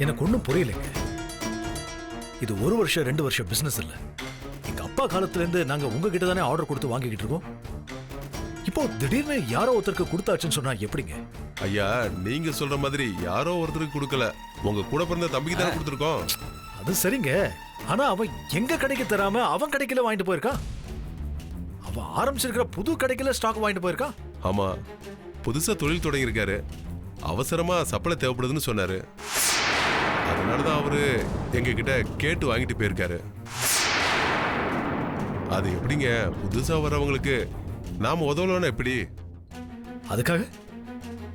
எனக்கு ஒன்றும் புரியலைங்க. இது 1 வருஷம் 2 வருஷம் பிசினஸ் இல்ல. எங்க அப்பா காலத்துல இருந்து நாங்க உங்ககிட்ட தானே ஆர்டர் கொடுத்து வாங்கிக்கிட்டு இருக்கோம். இப்போ திடீர்னு யாரோ ஒருத்தருக்கு கொடுத்தாச்சுன்னு சொன்னா எப்படிங்க? ஐயா, நீங்க சொல்ற மாதிரி யாரோ ஒருத்தருக்கு கொடுக்கல, உங்க கூட பிறந்த தம்பிக்கு தானே கொடுத்துருக்கோம். அது சரிங்க. ஆனா அவன் எங்க கடைக்கு தராம அவன் கடைக்குல வாங்கிட்டு போயிருக்கான். அவன் ஆரம்பிச்சிருக்கிற புது கடைக்குல ஸ்டாக் வாங்கிட்டு போயிருக்கான். ஆமா, புதுசா தொழில் தொடங்கி இருக்காரு. அவசரமா சப்ளை தேவைப்படுதுன்னு சொன்னாரு. அதனாலதான் அவரு எங்க கிட்ட கேட்டு வாங்கிட்டு போயிருக்காரு. அது எப்படிங்க, புதுசா வர்றவங்களுக்கு நாம உதவலன்னா எப்படி? அதுக்காக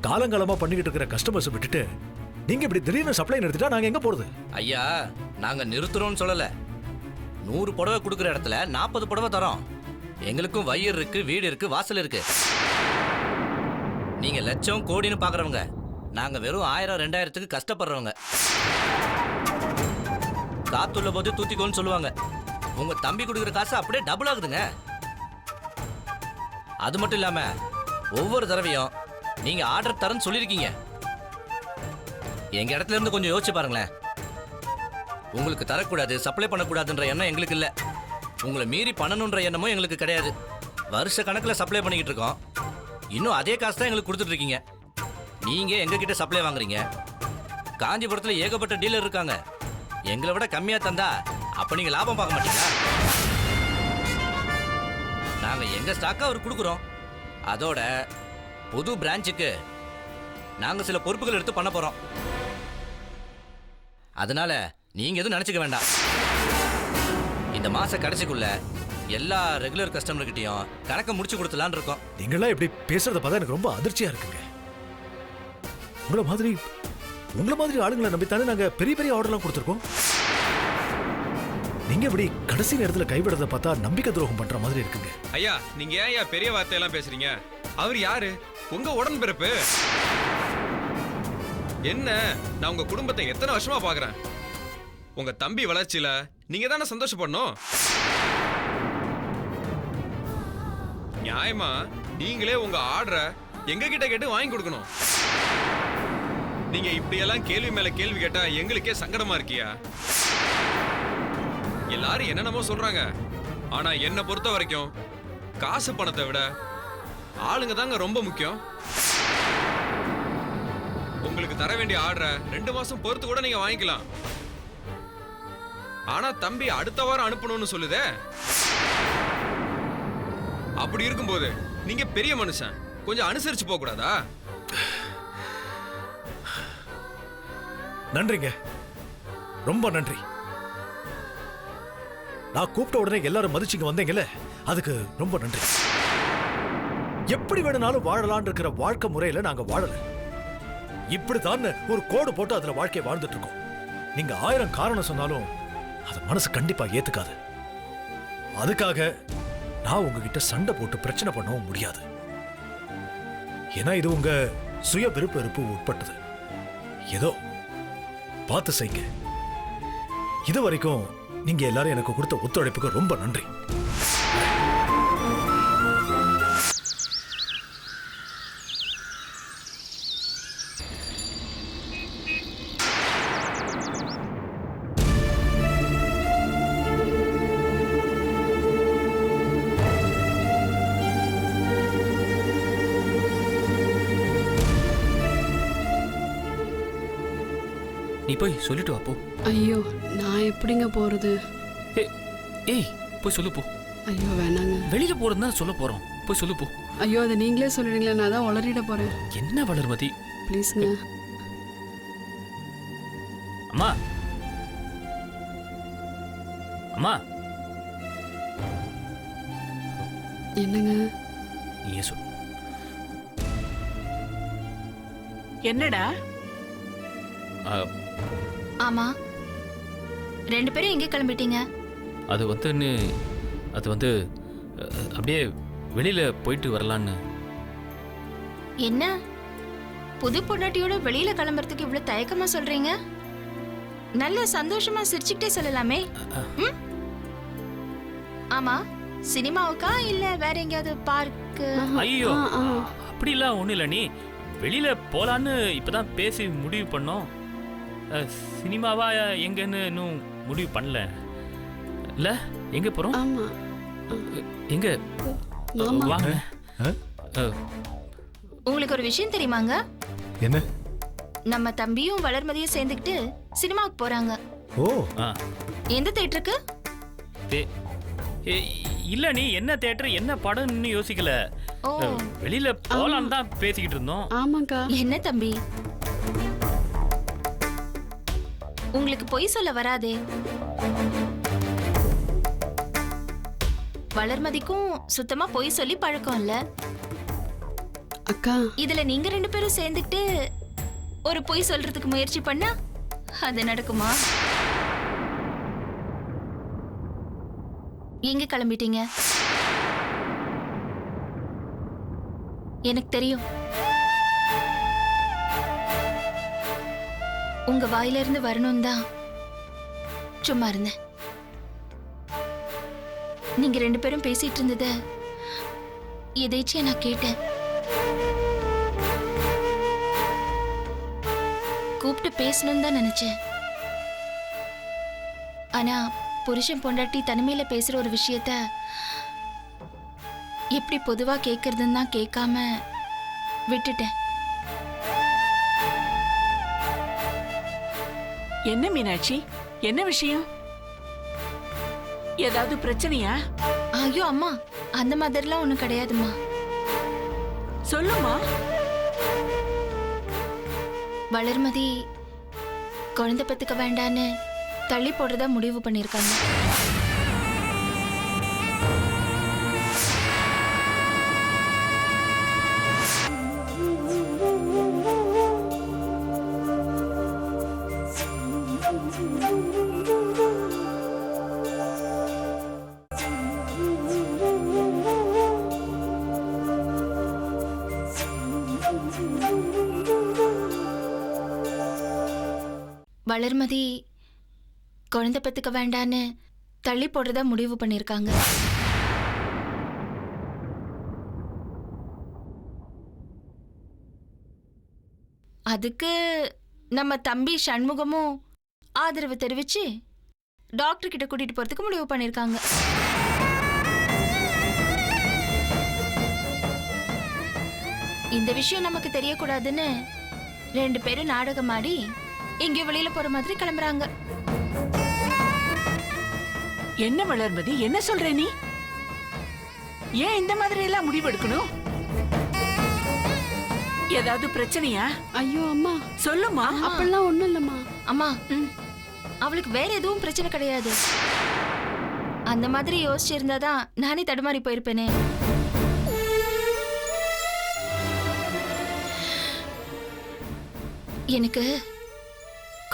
காலங்காலமா பண்ணிக்கிட்டு இருக்கிற கஸ்டமர்ஸ் விட்டுட்டு நீங்க இப்படி திடீர்னு சப்ளை நிறுத்திட்டா நாங்க எங்க போறது? ஐயா, நாங்க நிறுத்துறோம்னு சொல்லல. 100 புடவை கொடுக்குற இடத்துல 40 புடவை தரோம். எங்களுக்கும் வயிறு இருக்கு, வீடு இருக்கு, வாசல் இருக்கு. நீங்க லட்சம் கோடின்னு பாக்குறவங்க, நாங்க வெறும் 1000 2000க்கு கஷ்டப்படுறவங்க. காத்துள்ள போது தூத்திக்கோன்னு சொல்லுவாங்க. உங்க தம்பி கொடுக்குற காசு அப்படியே டபுள் ஆகுதுங்க. அது மட்டும் இல்லாம ஒவ்வொரு தடவையும் நீங்க ஆர்டர் தரேன்னு சொல்லியிருக்கீங்க. எங்க இடத்துல இருந்து கொஞ்சம் யோசிச்சு பாருங்களேன். உங்களுக்கு தரக்கூடாது, சப்ளை பண்ணக்கூடாதுன்ற எண்ணம் எங்களுக்கு இல்லை. உங்களை மீறி பண்ணணுன்ற எண்ணமும் எங்களுக்கு கிடையாது. வருஷ கணக்கில் சப்ளை பண்ணிக்கிட்டு இருக்கோம். இன்னும் அதே காசு தான் எங்களுக்கு கொடுத்துட்டு இருக்கீங்க. நீங்க எங்ககிட்ட சப்ளை வாங்குறீங்க. காஞ்சிபுரத்தில் ஏகப்பட்ட டீலர் இருக்காங்க. எங்களை விட கம்மியா தந்தா அப்ப நீங்க லாபம் பார்க்க மாட்டீங்களா? நாங்க எங்க ஸ்டாக்கா அவர் கொடுக்குறோம். அதோட புது பிரான்ச்சுக்கு நாங்க சில பொறுப்புகள் எடுத்து பண்ண போறோம். அதனால நீங்க எதுவும் நினைச்சுக்க வேண்டாம். இந்த மாச கடைசிக்குள்ள எல்லா ரெகுலர் கஸ்டமர்கிட்டையும் கணக்கை முடிச்சு கொடுத்துலான்னு இருக்கோம். நீங்களா இப்படி பேசுறத பார்த்தா எனக்கு ரொம்ப அதிர்ச்சியா இருக்குங்க. உங்களை மாதிரி ஆளுங்களை நம்பித்தானே நாங்க பெரிய பெரிய ஆர்டர்லாம் கொடுத்துருக்கோம். நீங்க இப்படி கடைசி நேரத்துல கைவிடுறத பார்த்தா நம்பிக்கை துரோகம் பண்ற மாதிரி இருக்குங்க. ஐயா, நீங்க ஏன் ஐயா பெரிய வார்த்தையெல்லாம் பேசுறீங்க? அவர் யாரு? உங்க உடன்பிறப்பு. என்ன, நான் உங்க குடும்பத்தை எத்தனை வருஷமா பாக்குறேன். உங்க தம்பி வளர்ச்சியில நீங்க தானே சந்தோஷப்படணும். நியாயமா நீங்களே உங்க ஆர்டரை எங்க கிட்ட கேட்டு வாங்கி கொடுக்கணும். நீங்க இப்படியெல்லாம் கேள்வி மேல கேள்வி கேட்டா எங்களுக்கே சங்கடமா இருக்கியா? எல்லாரும் என்னென்னமோ சொல்றாங்க. ஆனா என்ன பொறுத்த வரைக்கும் காசு பணத்தை விட ஆளுங்க தாங்க ரொம்ப முக்கியம். உங்களுக்கு தர வேண்டிய ஆர்டரை 2 மாசம் பொறுத்து கூட நீங்க வாங்கிக்கலாம். ஆனா தம்பி அடுத்த வாரம் அனுப்பணும்னு சொல்லுதே. அப்படி இருக்கும்போது நீங்க பெரிய மனுஷன், கொஞ்சம் அனுசரிச்சு போக கூடாதா? நன்றிங்க, ரொம்ப நன்றி. நான் கூப்பிட்ட உடனே எல்லாரும் மதிச்சுங்க வந்தீங்கல்ல, அதுக்கு ரொம்ப நன்றி. எப்படி வேணும்னாலும் வாழலான் இருக்கிற வாழ்க்கை முறையில நாங்க வாழல. இப்படித்தான் ஒரு கோடு போட்டு அதுல வாழ்க்கையை வாழ்ந்துட்டு இருக்கோம். நீங்க 1000 காரணம் சொன்னாலும் அது மனசு கண்டிப்பா ஏத்துக்காது. அதுக்காக நான் உங்ககிட்ட சண்டை போட்டு பிரச்சனை பண்ணவும் முடியாது. ஏன்னா இது உங்க சுய விருப்ப வெறுப்பு உட்பட்டது. ஏதோ பார்த்து செய்யுங்க. இது வரைக்கும் நீங்க எல்லாரும் எனக்கு கொடுத்த ஒத்துழைப்புக்கு ரொம்ப நன்றி. நீ போய் சொல்லிட்டு வா போ. ஐயோ, நான் எப்படிங்க போறது? ஏய், போய் சொல்லு போ. ஐயோ வேணாங்க. வெளியில போறதுன்னா சொல்ல போறோம், போய் சொல்லு போ. ஐயோ, அதை நீங்களே சொல்லிடுங்களேன், நான் தான் உளறிட போறேன். என்ன வளர்மதி, ப்ளீஸ்ங்க. அம்மா அம்மா. என்னங்க? நீயே சொல்லு. என்னடா? ஆமா, 2 பேரும் எங்கே கிளம்பிட்டீங்க? அது வந்து அப்படியே வெளியில போயிட்டு வரலான்னு. என்ன புது பொண்டாட்டியோட வெளியில கிளம்புறதுக்கு இவ்வளவு தயக்கமா சொல்றீங்க? நல்ல சந்தோஷமா சிரிச்சுக்கிட்டே சொல்லலாமே. ஆமா, சினிமாவுக்கா இல்ல வேற எங்கேயாவது பார்க்கு? ஐயோ, அப்படிலாம் ஒண்ணும் இல்ல. நீ வெளியில போலான்னு இப்பதான் பேசி முடிவு பண்ணோம். சினிமாவா எங்கன்னு இன்னும் முடிவு பண்ணல. இல்ல எங்க போறோம்? ஆமா எங்க மாமா வாங்க. உங்களுக்கு ஒரு விஷயம் தெரியுமாங்க? என்ன? நம்ம தம்பியும் வளர்மதியும் சேர்ந்துக்கிட்டு சினிமாவுக்கு போறாங்க. ஓ, ஆ. எந்த தியேட்டருக்கு? இல்ல நீ என்ன தியேட்டர் என்ன படம்னு யோசிக்கல. ஓ. வெளியில போலாம் தான் பேசிக்கிட்டு இருந்தோம். ஆமாக்கா. என்ன தம்பி, உங்களுக்கு பொய் சொல்ல வராதே. வளர்மதிக்கும் சுத்தமா பொய் சொல்லி பழக்கம் இல்ல. அக்கா இதுல நீங்க 2 பேரும் சேர்ந்துக்கிட்டு ஒரு பொய் சொல்றதுக்கு முயற்சி பண்ணா அது நடக்குமா? எங்க கிளம்பிட்டீங்க? எனக்கு தெரியும். உங்க வாயில இருந்து வரணும் தான் சும்மா இருந்தேன். நீங்க 2 பேரும் பேசிட்டு இருந்தத எதேச்சியா நான் கேட்டேன். கூப்பிட்டு பேசணும்னு தான் நினைச்சேன். ஆனா புருஷன் பொண்டாட்டி தனிமையில பேசுற ஒரு விஷயத்த எப்படி பொதுவா கேட்கறதுன்னு தான் கேட்காம விட்டுட்டேன். என்ன மீனாட்சி, என்ன விஷயம்? ஏதாவது பிரச்சனையா? ஐயோ அம்மா, அந்த மாதிரிலாம் ஒண்ணும் கிடையாதும்மா. சொல்லுமா. வளர்மதி குழந்தை பெத்துக்க வேண்டான்னு தள்ளி போடுறதா முடிவு பண்ணிருக்காங்க. வளர்மதி குழந்தை பெத்துக்க வேண்டான்னு தள்ளி போடுறதா முடிவு பண்ணிருக்காங்க. அதுக்கு நம்ம தம்பி சண்முகமும் ஆதரவு தெரிவிச்சு டாக்டர் கிட்ட கூட்டிட்டு போறதுக்கு முடிவு பண்ணிருக்காங்க. இந்த விஷயம் நமக்கு தெரியக்கூடாதுன்னு 2 பேரும் நாடகம் ஆடி எங்கேயோ வெளியில போற மாதிரி கிளம்புறாங்க. என்ன வளர்மதி, என்ன சொல்ற நீ? ஏன் இந்த மாதிரி எல்லாம் முடிவெடுக்கணும்? ஏதாவது பிரச்சனையா? ஐயோ அம்மா சொல்லுமா. அப்படிலாம் ஒண்ணும் இல்லம்மா. அம்மா, அவளுக்கு வேற எதுவும் பிரச்சனை கிடையாது. அந்த மாதிரி யோசிச்சிருந்தாதான் நானே தடுமாறி போயிருப்பேனே. எனக்கு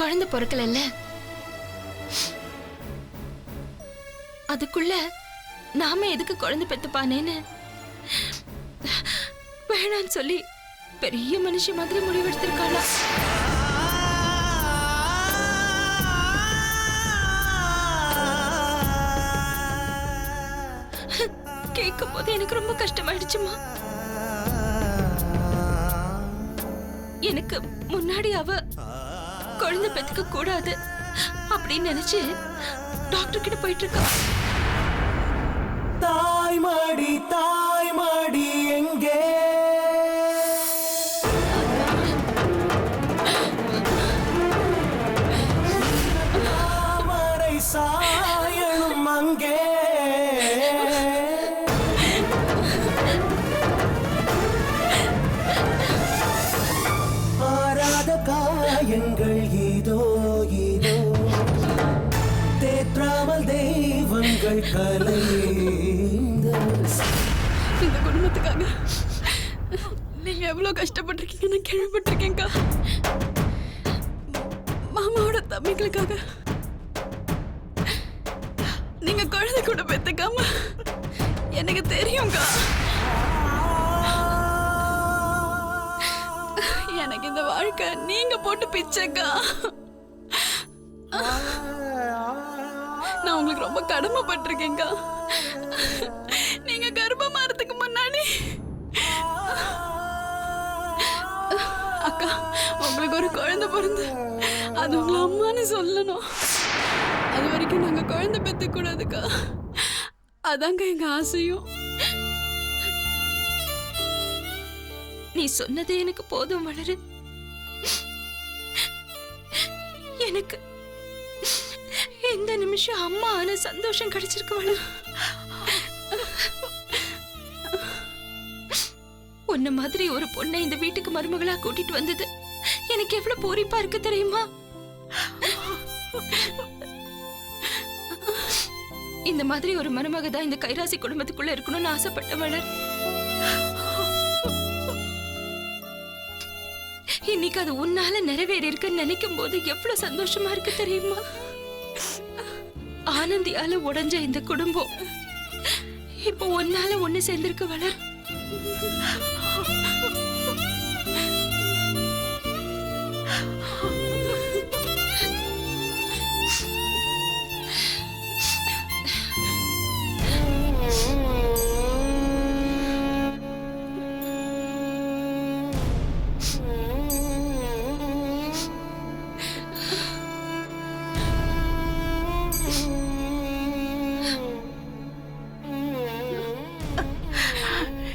குழந்தை பிறக்கல, அதுக்குள்ள நாம எதுக்கு குழந்தை பெத்துப்பானேன்னு வேணான்னு சொல்லி பெரிய மனுஷி மாதிரி முடிவெடுத்திருக்காளா? கேட்கும் போது எனக்கு ரொம்ப கஷ்டமாயிடுச்சுமா. எனக்கு முன்னாடி அவ குழந்தை பெத்துக்க கூடாது அப்படின்னு நினைச்சு டாக்டர் கிட்ட போயிட்டு இருக்கா. தாய்மடி தாய்மடி எங்கே? தாமரை சாயணும் அங்கே. ஆராத காயங்கள் இதோ இதோ தேற்றாமல் தெய்வங்கள் கலைந்த. இந்த குடும்பத்துக்காக நீங்க எவ்வளவு கஷ்டப்பட்டிருக்கீங்க நான் கேள்விப்பட்டிருக்கேன்க்கா. மாமாவோட தம்பிகளுக்காக நீங்க குழந்தை கூட பெத்துக்காம எனக்கு தெரியும்க்கா. எனக்கு இந்த வாழ்க்கை நீங்க போட்டு பிச்சைக்கா. நான் உங்களுக்கு ரொம்ப கடமைப்பட்டிருக்கேன்க்கா. நீங்க கர்ப்பமாறதுக்கு முன்னாடி அக்கா உங்களுக்கு ஒரு குழந்தை பிறந்து அது உங்களை அம்மான்னு சொல்லணும். அது வரைக்கும் நாங்க குழந்தை பெத்துக்க கூடாதுக்கா. அதாங்க எங்க ஆசையும். நீ சொன்னது எனக்கு போதும் வளரு. எனக்கு இந்த நிமிஷம் அம்மா ஆன சந்தோஷம் கிடைச்சிருக்கு வளரு. உன்ன மாதிரி ஒரு பொண்ணை இந்த வீட்டுக்கு மருமகளா கூட்டிட்டு வந்தது எனக்கு எவ்வளவு பூரிப்பா இருக்கு தெரியுமா? இந்த மாதிரி ஒரு மருமக தான் இந்த கைராசி குடும்பத்துக்குள்ள இருக்கணும்னு ஆசைப்பட்ட வளர். இன்னைக்கு அது உன்னால நிறைவேறி இருக்குன்னு நினைக்கும் போது எவ்வளவு சந்தோஷமா இருக்கு தெரியுமா? ஆனந்தியால உடைஞ்ச இந்த குடும்பம் இப்போ ஒன்னால ஒண்ணு சேர்ந்திருக்கு வளர்.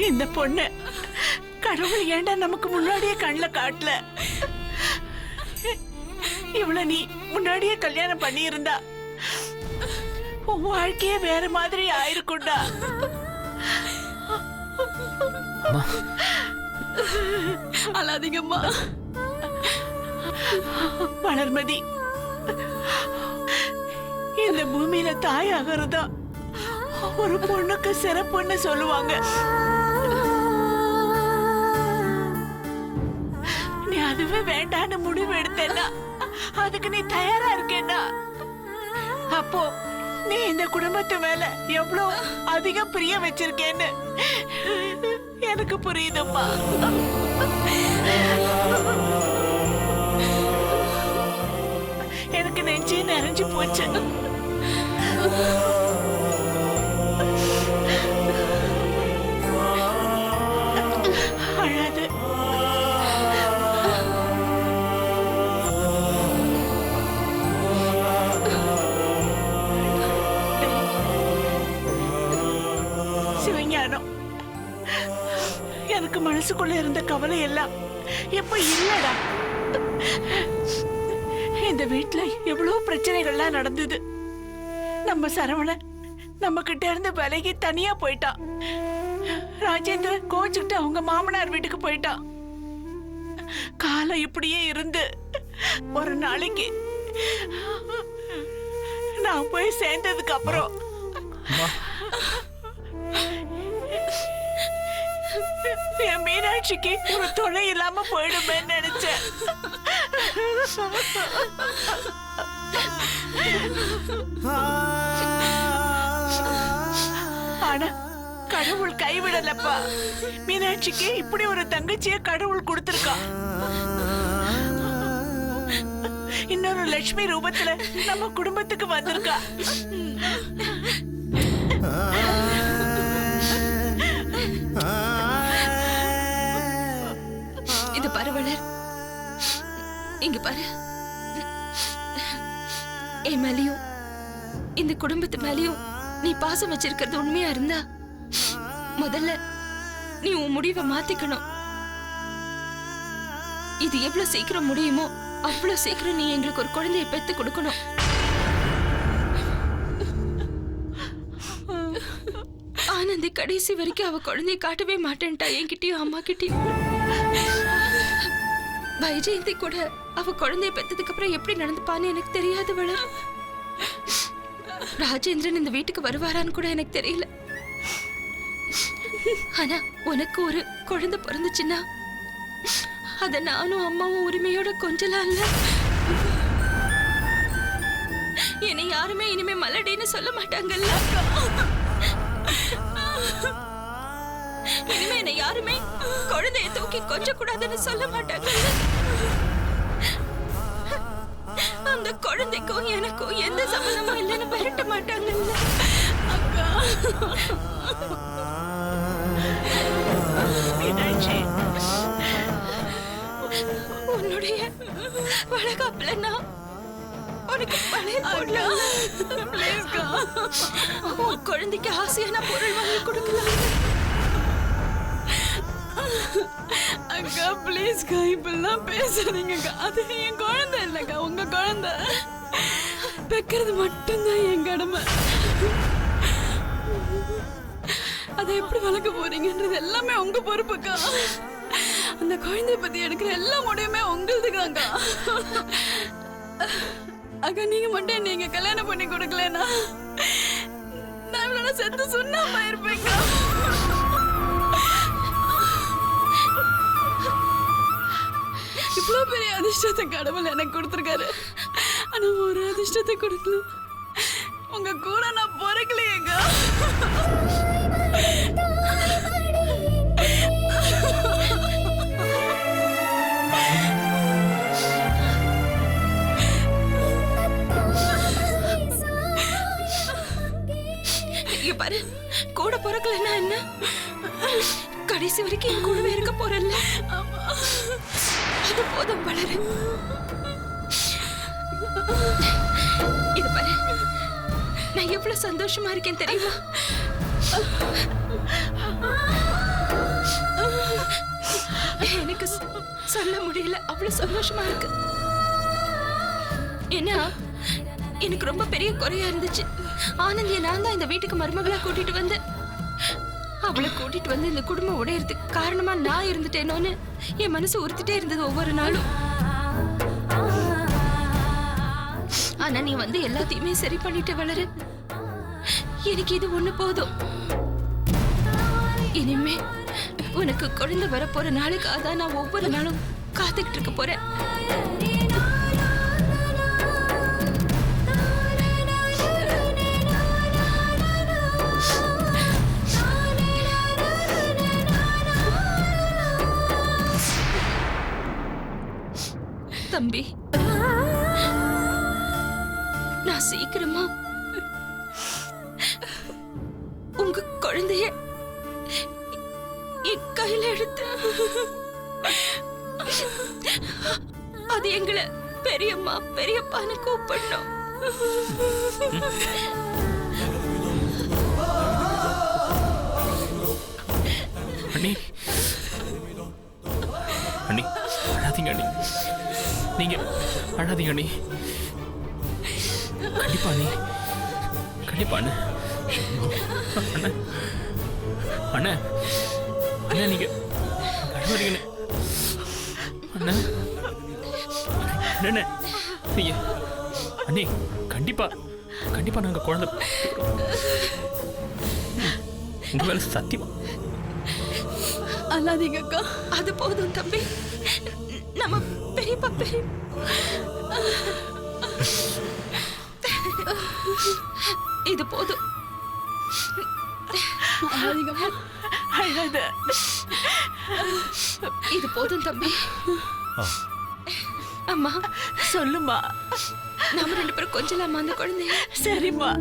இந்த பொண்ணு கடவுள் ஏண்டா நமக்கு முன்னாடியே கண்ணுல காட்டல? இவ்வளவு நீ முன்னாடியே கல்யாணம் பண்ணி இருந்தா உன் வாழ்க்கையே வேற மாதிரி ஆயிருக்கும்டா. அழாதீங்கம்மா. வளர்மதி, இந்த பூமியில தாய் ஆகிறதா ஒரு பொண்ணுக்கு சிறப்புன்னு சொல்லுவாங்க. நீ அதுவே வேண்டான்னு முடிவு எடுத்தேன்னா அதுக்கு நீ தயாரா இருக்கேன்னா அப்போ நீ இந்த குடும்பத்து மேல எவ்வளவு அதிகம் பிரியம் வச்சிருக்கேன்னு எனக்கு புரியுதும்மா. எனக்கு நெஞ்சே நிறைஞ்சு போச்சு. அழாது. சிவஞானம், எனக்கு மனசுக்குள்ள இருந்த கவலை எல்லாம் எப்ப இல்லடா. இந்த வீட்டுல எவ்வளவு பிரச்சனைகள்லாம் நடந்தது. நம்ம சரவணன் நம்ம கிட்ட இருந்து விலகி தனியா போயிட்டான். ராஜேந்திரன் கோச்சுக்கிட்டு அவங்க மாமனார் வீட்டுக்கு போயிட்டான். காலம் இப்படியே இருந்து ஒரு நாளைக்கு நான் போய் சேர்ந்ததுக்கு அப்புறம் என் மீனாட்சிக்கு ஒரு துணை இல்லாம போயிடுமே நினைச்சேன். ஆனா கடவுள் கைவிடலப்பா. மீனாட்சிக்கு இப்படி ஒரு தங்கச்சிய கடவுள் கொடுத்திருக்கா. இன்னொரு லட்சுமி ரூபத்துல நம்ம குடும்பத்துக்கு வந்திருக்கா. இது பரவலர், இங்க பாரு. என் மேலையும் இந்த குடும்பத்து மேலையும் நீ பாசம் வச்சிருக்கிறது உண்மையா இருந்தா முதல்ல நீ உன் முடிவை மாத்திக்கணும். இது எவ்வளவு சீக்கிரம் முடியுமோ அவ்வளவு சீக்கிரம் நீ எங்களுக்கு ஒரு குழந்தையை பெத்து கொடுக்கணும். ஆனந்தி கடைசி வரைக்கும் அவ குழந்தைய காட்டவே மாட்டேன்ட்டா, என்கிட்டயும் அம்மா கிட்டயும். வைஜெயந்தி கூட அவ குழந்தைய பெத்ததுக்கு அப்புறம் எப்படி நடந்துப்பான்னு எனக்கு தெரியாது வளர். ராஜேந்திரன் இந்த வீட்டுக்கு வருவாரான்னு கூட எனக்கு தெரியல. ஆனா உனக்கு ஒரு குழந்தை பிறந்துச்சுன்னா அத நானும் அம்மாவும் உரிமையோட கொஞ்சலாம்ல. என்னை யாருமே இனிமே மலடின்னு சொல்ல மாட்டாங்கல்ல. இனிமே என்னை யாருமே குழந்தைய தூக்கி கொஞ்ச கூடாதுன்னு சொல்ல மாட்டாங்கல்ல. அந்த குழந்தைக்கும் எனக்கும் எந்த சம்பந்தமும் இல்லைன்னு மிரட்ட மாட்டாங்கல்ல. அக்கா, உன்னுடைய வளகாப்புல நான் உனக்கு பழைய பொண்ணா உன் குழந்தைக்கு ஆசையான பொருள் வாங்கி கொடுக்கலாம். அக்கா ப்ளீஸ்க்கா இப்பெல்லாம் பேசாதீங்கக்கா. அது என் குழந்தை இல்லைக்கா, உங்க குழந்தை. வைக்கிறது மட்டும்தான் என் கடமை. அதை எப்படி வளர்க்க போறீங்கன்றது எல்லாமே உங்க பொறுப்புக்கா. அந்த குழந்தைய பத்தி எடுக்கிற எல்லா முடிவுமே உங்களுதுதான்க்கா. அக்கா நீங்க மட்டும் நீங்க கல்யாணம் பண்ணி கொடுக்கலன்னா நான் இவ்வளோ செத்து சுண்ணாம இருப்பேங்க. இவ்வளவு பெரிய அதிர்ஷ்டத்தை கடவுள் எனக்கு கொடுத்துருக்காரு. ஆனா ஒரு அதிர்ஷ்டத்தை கொடுக்கல. உங்க கூட நான் பிறக்கலையேங்க. இங்க பாரு, கூட பிறக்கலன்னா என்ன, கடைசி வரைக்கும் என் கூடவே இருக்க போறல்ல. அது போதும் வளரு. இது பாரு, நான் எவ்வளவு சந்தோஷமா இருக்கேன் தெரியுமா? எனக்கு சொல்ல முடியல, அவ்வளவு சந்தோஷமா இருக்கு. ஏன்னா எனக்கு ரொம்ப பெரிய குறையா இருந்துச்சு. ஆனந்திய நான் தான் இந்த வீட்டுக்கு மருமகளா கூட்டிட்டு வந்தேன். அவளை கூட்டிட்டு வந்து இந்த குடும்பம் உடையறதுக்கு காரணமா நான் இருந்துட்டேனோன்னு என் மனசு உறுத்திட்டே இருந்தது ஒவ்வொரு நாளும். ஆனா நீ வந்து எல்லாத்தையுமே சரி பண்ணிட்டு வளரு. எனக்கு இது ஒண்ணு போதும். இனிமே உனக்கு குழந்தை வரப்போற நாளுக்காக தான் நான் ஒவ்வொரு நாளும் காத்துக்கிட்டு இருக்க போறேன். தம்பி, நான் சீக்கிரமா உங்க குழந்தைய என் கையில எடுத்து அது எங்களை பெரியம்மா பெரியப்பான்னு கூப்பிடணும். அண்ணி அண்ணி அழாதீங்க அண்ணி, நீங்க அழாதீங்க அண்ணி. கண்டிப்பா அண்ணி, கண்டிப்பா அண்ணா. அண்ணா அண்ணா அண்ணா நீங்க அழுவாதீங்க அண்ணா. அண்ணா நீங்க அண்ணி கண்டிப்பா கண்டிப்பா நாங்க குழந்தை உங்க மேல சத்தியமா. அல்லாதீங்க அக்கா. அது போதும் தம்பி, நம்ம பெரியப்பா இது போதும். அழாத. இது போதும் தம்பி. அம்மா சொல்லுமா. நாம ரெண்டு பேரும் கொஞ்சலாமா அந்த குழந்தைய? சரிம்மா.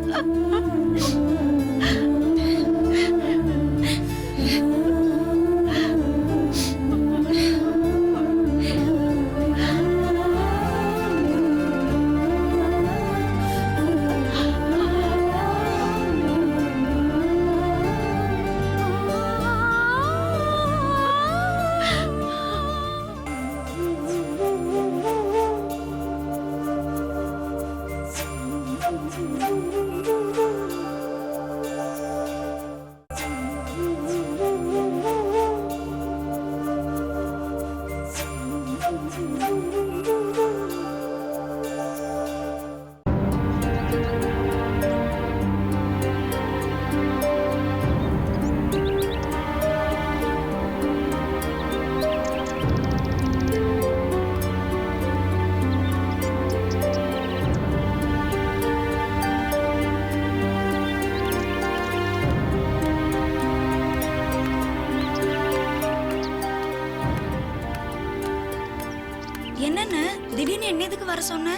என்னன்னு திடீர்னு என்ன எதுக்கு வர சொன்ன?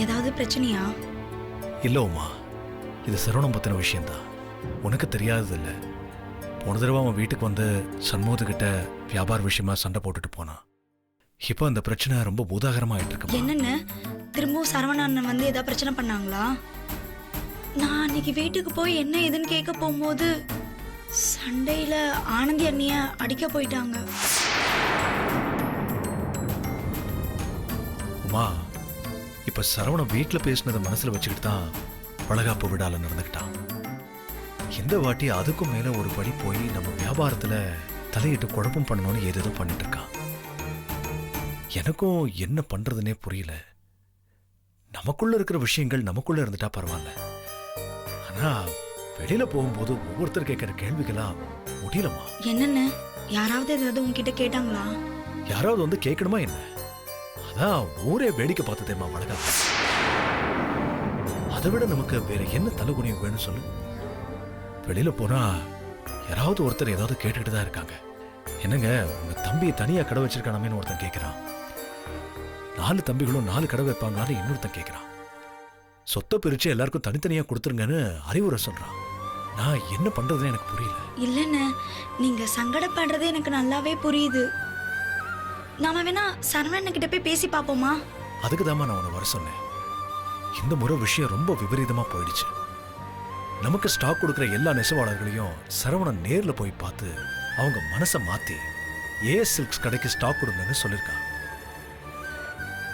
ஏதாவது பிரச்சனையா? இல்ல உமா, இது சரவணம் பத்தின விஷயம்தான். உனக்கு தெரியாதது இல்ல. போன தடவை அவன் வீட்டுக்கு வந்து சண்முகத்துக்கிட்ட வியாபார விஷயமா சண்டை போட்டுட்டு போனான். இப்போ அந்த பிரச்சனை ரொம்ப பூதாகரமாயிட்டு இருக்கு. என்னன்னு திரும்பவும் சரவண அண்ணன் வந்து ஏதாவது பிரச்சனை பண்ணாங்களா? நான் அன்னைக்கு வீட்டுக்கு போய் என்ன ஏதுன்னு கேட்க போகும்போது சண்டையில ஆனந்தி அண்ணிய அடிக்க போயிட்டாங்க. உமா, இப்ப சரவணன் வீட்டுல பேசினதை மனசுல வச்சுக்கிட்டு தான் வளகாப்பு விடால நடந்துக்கிட்டான். இந்த வாட்டி அதுக்கும் மேல ஒரு படி போய் நம்ம வியாபாரத்துல தலையிட்டு குழப்பம் பண்ணணும்னு ஏதேதோ பண்ணிட்டு இருக்கான். எனக்கும் என்ன பண்றதுன்னே புரியல. நமக்குள்ள இருக்கிற விஷயங்கள் நமக்குள்ள இருந்துட்டா பரவாயில்ல, ஆனா வெளியில போகும்போது ஒவ்வொருத்தர் கேட்கிற கேள்விகளாம் முடியலமா. என்னன்னு யாராவது ஏதாவது உங்ககிட்ட கேட்டாங்களா? யாராவது வந்து கேட்கணுமா என்ன? அதான் ஊரே வேடிக்கை பார்த்ததேமா வளகாப்பு. அதை விட நமக்கு வேற என்ன தலைகுனியம் வேணும் சொல்லு? வெளியில போனா யாராவது ஒருத்தர் ஏதாவது கேட்டுக்கிட்டு தான் இருக்காங்க. என்னங்க, உங்க தம்பி தனியா கடை வச்சிருக்கானமேன்னு ஒருத்தன் கேட்கிறான். 4 தம்பிகளும் 4 கடை வைப்பாங்களான்னு இன்னொருத்தன் கேட்கிறான். சொத்தை பிரிச்சு எல்லாருக்கும் தனித்தனியா கொடுத்துருங்கன்னு அறிவுரை சொல்றான். நான் என்ன பண்றதுன்னு எனக்கு புரியல. இல்லன்னு நீங்க சங்கடப்படுறது எனக்கு நல்லாவே புரியுது. நாம வேணா சரவணன் கிட்ட போய் பேசி பாப்போமா? அதுக்குதாம்மா நான் உன்னை வர சொன்னேன். இந்த முறை விஷயம் ரொம்ப விபரீதமா போயிடுச்சு. நமக்கு ஸ்டாக் கொடுக்குற எல்லா நெசவாளர்களையும் சரவணன் நேர்ல போய் பார்த்து அவங்க மனசை மாத்தி ஏஎஸ் சில்க்ஸ் கடைக்கு ஸ்டாக் கொடுங்கன்னு சொல்லியிருக்கான்.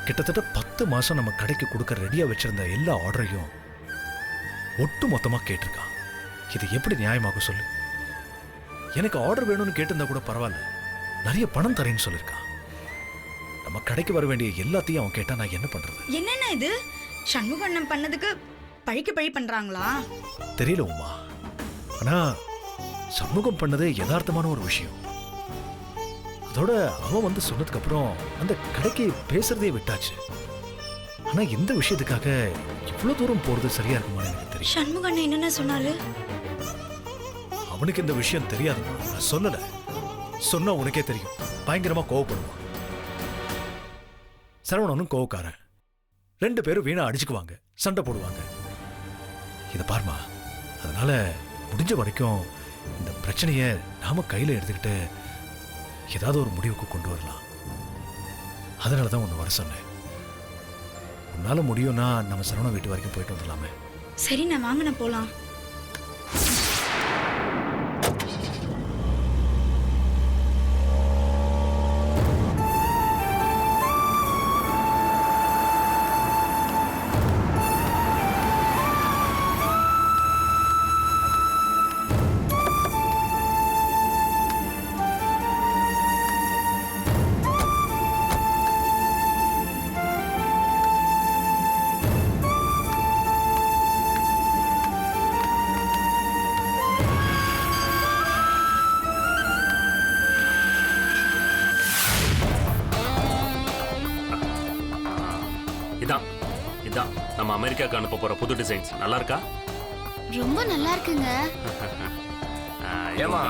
கிட்டத்தட்ட 10 மாசம் நம்ம கடைக்கு கொடுக்க ரெடியா வச்சிருந்த எல்லா ஆர்டரையும் ஒட்டு மொத்தமா கேட்டிருக்கான். இது எப்படி நியாயமாக சொல்லு? எனக்கு ஆர்டர் வேணும்னு கேட்டிருந்தா கூட பரவாயில்ல, நிறைய பணம் தரேன்னு சொல்லியிருக்கான். நம்ம கடைக்கு வர வேண்டிய எல்லாத்தையும் அவன் கேட்டா நான் என்ன பண்றது? என்னென்ன இது சண்முகண்ணன் பண்ணதுக்கு பழிக்கு பழி பண்றாங்களா? தெரியல உமா, ஆனா சமூகம் பண்ணதே யதார்த்தமான ஒரு விஷயம். அதோட அவன் வந்து சொன்னதுக்கு அப்புறம் அந்த கடைக்கு பேசுறதே விட்டாச்சு. ஆனா இந்த விஷயத்துக்காக இவ்வளவு தூரம் போறது சரியா இருக்குமான்னு எனக்கு தெரியும். சண்முகண்ணன் என்னென்ன சொன்னாரு? அவனுக்கு இந்த விஷயம் தெரியாதுமா, நான் சொல்லல. சொன்னா உனக்கே தெரியும், பயங்கரமா கோவப்படுவான். சரவணனும் கோவக்காரன். 2 பேரும் வீணா அடிச்சுக்குவாங்க, சண்டை போடுவாங்க. இதை பாருமா, அதனால முடிஞ்ச வரைக்கும் இந்த பிரச்சனைய நாம கையில எடுத்துக்கிட்டு ஏதாவது ஒரு முடிவுக்கு கொண்டு வரலாம். அதனாலதான் உன்னை வர சொன்னேன். உன்னால முடியும்னா நம்ம சரவண வீட்டு வரைக்கும் போயிட்டு வந்துடலாமே. சரி, நான் வாங்கின போலாம். இதான் நம்ம அமெரிக்காக்கு அனுப்ப போற புது டிசைன்ஸ். நல்லா இருக்கா? ரொம்ப நல்லா இருக்குங்க. ஏமா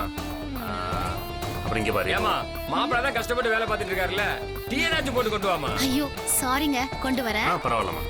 அப்புறம் இங்க பாரு. ஏமா, மாப்பிள்ளை தான் கஷ்டப்பட்டு வேலை பார்த்துட்டு இருக்காருல்ல, டீ ஏதாச்சும் போட்டு கொண்டு வாமா. ஐயோ சாரிங்க, கொண்டு வரேன். பரவாயில்லம்மா.